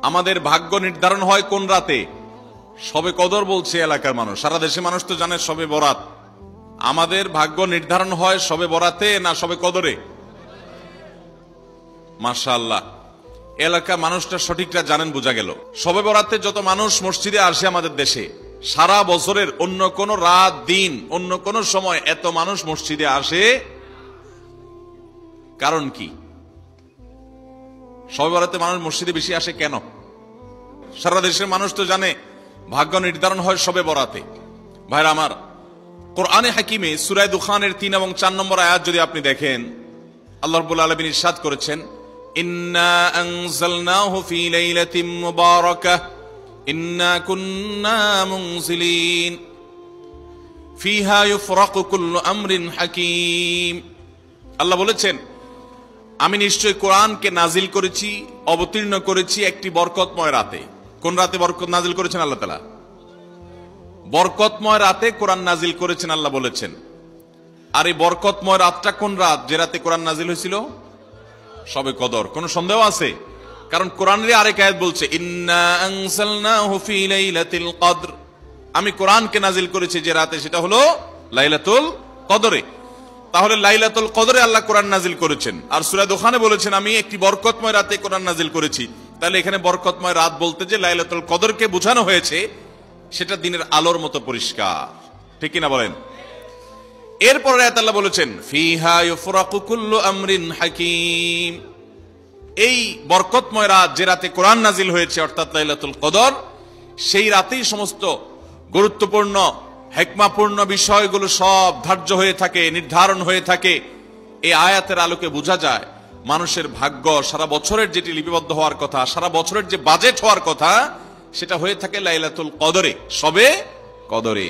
আমাদের ভাগ্য নির্ধারণ হয় কোন রাতে? শবে কদর বলছে এলাকার মানুষ, সারা দেশে মানুষ তো জানে শবে বরাত। আমাদের ভাগ্য নির্ধারণ হয় শবে বরাতে না শবে কদরে? মাশাআল্লাহ, এলাকা মানুষটা সঠিকটা জানেন, বোঝা গেল। শবে বরাতে যত মানুষ মসজিদে আসে আমাদের দেশে, সারা বছরের অন্য কোন রাত দিন অন্য কোন সময় এত মানুষ মসজিদে আসে, কারণ কি? শবে বরাতে মানুষ মসজিদে বেশি আসে কেন? সারা দেশের মানুষ তো জানে ভাগ্য নির্ধারণ হয় শবে বরাতে। ভাইরা আমার, কোরআনে হাকিমে সূরা দুখানের 3 এবং 4 নম্বর আয়াত যদি আপনি দেখেন, আল্লাহ রাব্বুল আলামিন ইরশাদ করেছেন, ইন্না আনজালনাহু ফি লাইলাতিন মুবারাকাহ ইন্না কুন্না মুনজিলিন ফিহা ইউফরাকু কুল্লু আমরিন হাকিম। আল্লাহ বলেছেন, আমি নিশ্চয় কোরআনকে নাজিল করেছি, অবতীর্ণ করেছি একটি বরকতময় রাতে। কোন রাতে বরকত নাজিল করেছেন আল্লাহ তাআলা? বরকতময় রাতে কোরআন নাজিল করেছেন আল্লাহ বলেছেন। আর এই বরকতময় রাতটা কোন রাত যে রাতে কোরআন নাজিল হয়েছিল? শবে কদর। কোন সন্দেহ আছে? কারণ কোরআনের আরেক আয়াত বলছে, ইন্না আনজালনাহু ফি লাইলাতিল কদর, আমি কোরআনকে নাজিল করেছি যে রাতে, সেটা হলো লাইলাতুল কদরে। তাহলে লাইলাতুল কদরে আল্লাহ কোরআন নাজিল করেছেন। আর সূরা দুখানে বলেছেন, আমি একটি বরকতময় রাতে কোরআন নাজিল করেছি। তাহলে এখানে বরকতময় রাত বলতে যে লাইলাতুল কদরকে বোঝানো হয়েছে, সেটা দিনের আলোর মতো পরিষ্কার, ঠিক কিনা বলেন? এরপরে আয়াত আল্লাহ বলেছেন, ফিহা ইউফরাকু কুল্লু আমরিন হাকিম, এই বরকতময় রাত যে রাতে কোরআন নাজিল হয়েছে অর্থাৎ লাইলাতুল কদর, সেই রাতেই সমস্ত গুরুত্বপূর্ণ হিকমাপূর্ণ বিষয়গুলো সব ধার্য হয়ে থাকে, নির্ধারণ হয়ে থাকে। এই আয়াতের আলোকে বোঝা যায় মানুষের ভাগ্য সারা বছরের যেটি লিপিবদ্ধ হওয়ার কথা, সারা বছরের যে বাজেট হওয়ার কথা, সেটা হয়ে থাকে লাইলাতুল কদরে, শবে কদরে।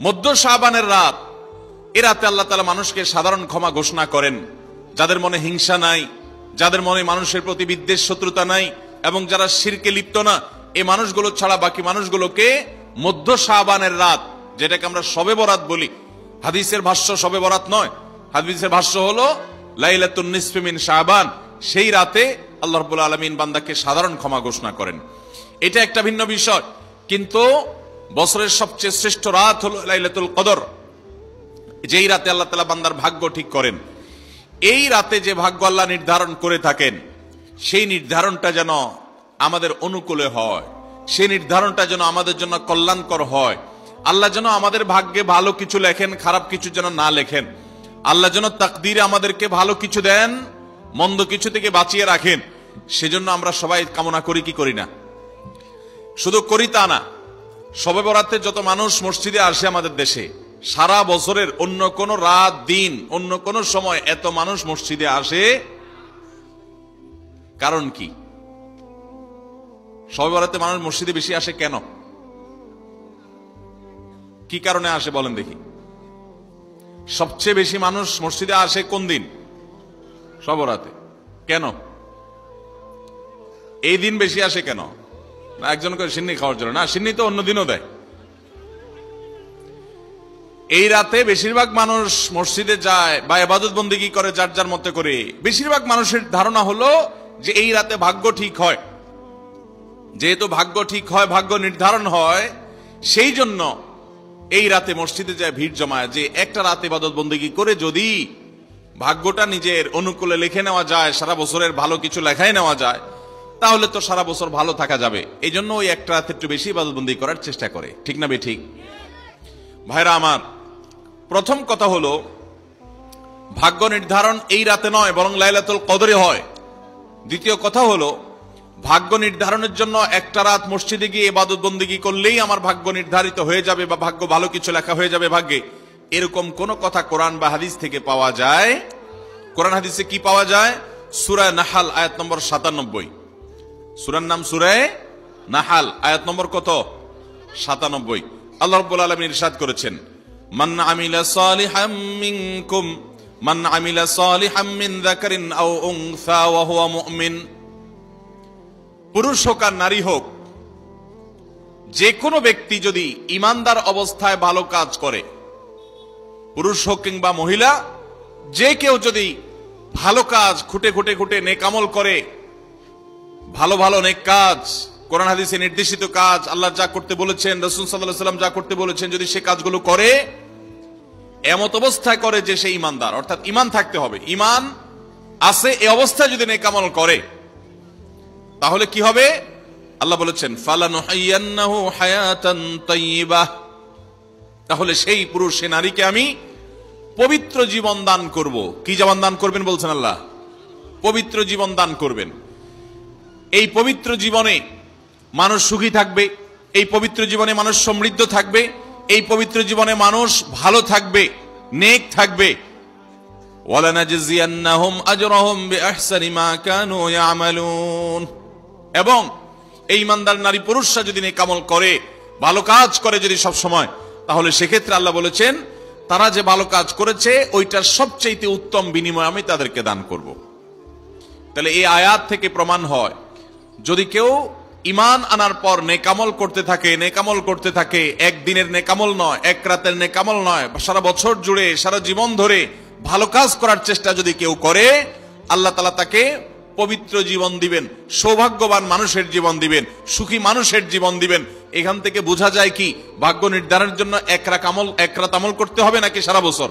মধ্য শাবানের রাত, এ রাতে আল্লাহ তাআলা মানুষকে সাধারণ ক্ষমা ঘোষণা করেন। যাদের মনে হিংসা নাই, যাদের মনে মানুষের প্রতি বিদ্বেষ শত্রুতা নাই, এবং যারা শিরকে লিপ্ত না, এই মানুষগুলো ছাড়া বাকি মানুষগুলোকে মধ্য শাবানের রাত, যেটাকে আমরা শবে বরাত বলি, হাদিসের ভাষ্য শবে বরাত নয়, হাদিসের ভাষ্য হলো লাইলাতুন নিসফি মিন শাবান, সেই রাতে আল্লাহ রাব্বুল আলামিন বান্দাকে সাধারণ ক্ষমা ঘোষণা করেন। এটা একটা ভিন্ন বিষয়, কিন্তু বছরের সবচেয়ে শ্রেষ্ঠ রাত হলো লাইলাতুল কদর, যেই রাতে আল্লাহ তাআলা বান্দার ভাগ্য ঠিক করেন। এই রাতে যে ভাগ্য আল্লাহ নির্ধারণ করে থাকেন, সেই নির্ধারণটা যেন আমাদের অনুকূলে হয়, সেই নির্ধারণটা যেন আমাদের জন্য কল্যাণকর হয়। আল্লাহ যেন আমাদের ভাগ্যে ভালো কিছু লেখেন, খারাপ কিছু যেন না লেখেন। আল্লাহ যেন তাকদীরে আমাদেরকে ভালো কিছু দেন, মন্দ কিছু থেকে বাঁচিয়ে রাখেন। সেজন্য আমরা সবাই কামনা করি কি করি না? শুধু করি তা না, শবে বরাতে যত মানুষ মসজিদে আসে আমাদের দেশে, সারা বছরের অন্য কোন রাত দিন অন্য কোন সময় এত মানুষ মসজিদে আসে, কারণ কি? শবে বরাতে মানুষ মসজিদে বেশি আসে কেন? কি কারণে আসে বলেন দেখি? সবচেয়ে বেশি মানুষ মসজিদে আসে কোন দিন? শবে বরাতে। কেন এই দিন বেশি আসে কেন? না একজন করে সিন্নি খাওয়ার জন্য? না, সিন্নি তো অন্য দিনও দেয়। এই রাতে বেশিরভাগ মানুষ মসজিদে যায় বা ইবাদত বন্দেগী করে যার যার মতে করে। বেশিরভাগ মানুষের ধারণা হলো যে এই রাতে ভাগ্য ঠিক হয়। যেহেতু ভাগ্য ঠিক হয়, ভাগ্য নির্ধারণ হয়, সেই জন্য এই রাতে মসজিদে যায় ভিড় জমায়, যে একটা রাতে ইবাদত বন্দেগী করে যদি ভাগ্যটা নিজের অনুকূলে লিখে নেওয়া যায়, সারা বছরের ভালো কিছু লেখাই নেওয়া যায়, তাহলে তো সারা বছর ভালো থাকা যাবে। এই জন্য ওই একটা রাতে একটু বেশি ইবাদত বন্দেগী করার চেষ্টা করে, ঠিক না বেঠিক? ভাইরা আমার, প্রথম কথা হলো ভাগ্য নির্ধারণ এই রাতে নয়, বরং লাইলাতুল কদরে হয়। দ্বিতীয় কথা হলো ভাগ্য নির্ধারণের জন্য একটা রাত মসজিদে গিয়ে ইবাদত বন্দেগী করলেই আমার ভাগ্য নির্ধারিত হয়ে যাবে বা ভাগ্য ভালো কিছু লেখা হয়ে যাবে ভাগ্যে, এরকম কোন কথা কোরআন বা হাদিস থেকে পাওয়া যায়? কোরআন হাদিসে কি পাওয়া যায়? সূরা নাহাল আয়াত নম্বর 97। সূরার নাম সূরা নাহাল, আয়াত নম্বর কত? 97। আল্লাহ রাব্বুল আলামিন ইরশাদ করেছেন, মান আমিলা সালিহাম মিনকুম মান আমিলা সালিহাম মিন যাকারিন আও উনসা ওয়া হুয়া মুমিন। পুরুষ হোক আর নারী হোক, যে কোনো ব্যক্তি যদি ঈমানদার অবস্থায় ভালো কাজ করে, পুরুষ হোক কিংবা মহিলা, যে কেউ যদি ভালো কাজ খুঁটে খুঁটে খুঁটে নেক আমল করে, ভালো ভালো নেক কাজ, কোরআন হাদিসে নির্দেশিত কাজ, আল্লাহ যা করতে বলেছেন, রাসূল সাল্লাল্লাহু আলাইহি ওয়াসাল্লাম যা করতে বলেছেন, যদি সে কাজগুলো করে এমত অবস্থায় করে যে সে ঈমানদার, অর্থাৎ ঈমান থাকতে হবে, ঈমান আছে এই অবস্থায় যদি নেক আমল করে, তাহলে কি হবে? আল্লাহ বলেছেন ফালানুহাইয়ান্নাহু হায়াতান তাইয়্যিবাহ, তাহলে সেই পুরুষ সে নারীকে আমি পবিত্র জীবন দান করব। কি জীবন দান করবেন বলছেন আল্লাহ? পবিত্র জীবন দান করবেন। এই পবিত্র জীবনে মানুষ সুখী থাকবে, এই পবিত্র জীবনে মানুষ সমৃদ্ধ থাকবে, এই পবিত্র জীবনে মানুষ ভালো থাকবে, নেক থাকবে। ওয়ালানাজজিয়ান্নাহুম আজরাহুম বিআহসানি মা কানু ইয়ামালুন, এবং এই ইমানদার নারী পুরুষরা যদি নেক আমল করে, ভালো কাজ করে যদি সব সময়, তাহলে সেক্ষেত্রে আল্লাহ বলেছেন তারা যে ভালো কাজ করেছে ওইটার সবচেয়ে উত্তম বিনিময় আমি তাদেরকে দান করব। তাহলে এই আয়াত থেকে প্রমাণ হয়, যদি কেউ ঈমান আনার পর নেকামল করতে থাকে, নেকামল করতে থাকে, একদিনের নেকামল নয়, এক রাতের নেকামল নয়, সারা বছর জুড়ে সারা জীবন ধরে ভালো কাজ করার চেষ্টা যদি কেউ করে, আল্লাহ তাআলা তাকে পবিত্র জীবন দিবেন, সৌভাগ্যবান মানুষের জীবন দিবেন, সুখী মানুষের জীবন দিবেন। এখান থেকে বোঝা যায় কি ভাগ্য নির্ধারণের জন্য এক রাত আমল করতে হবে নাকি সারা বছর?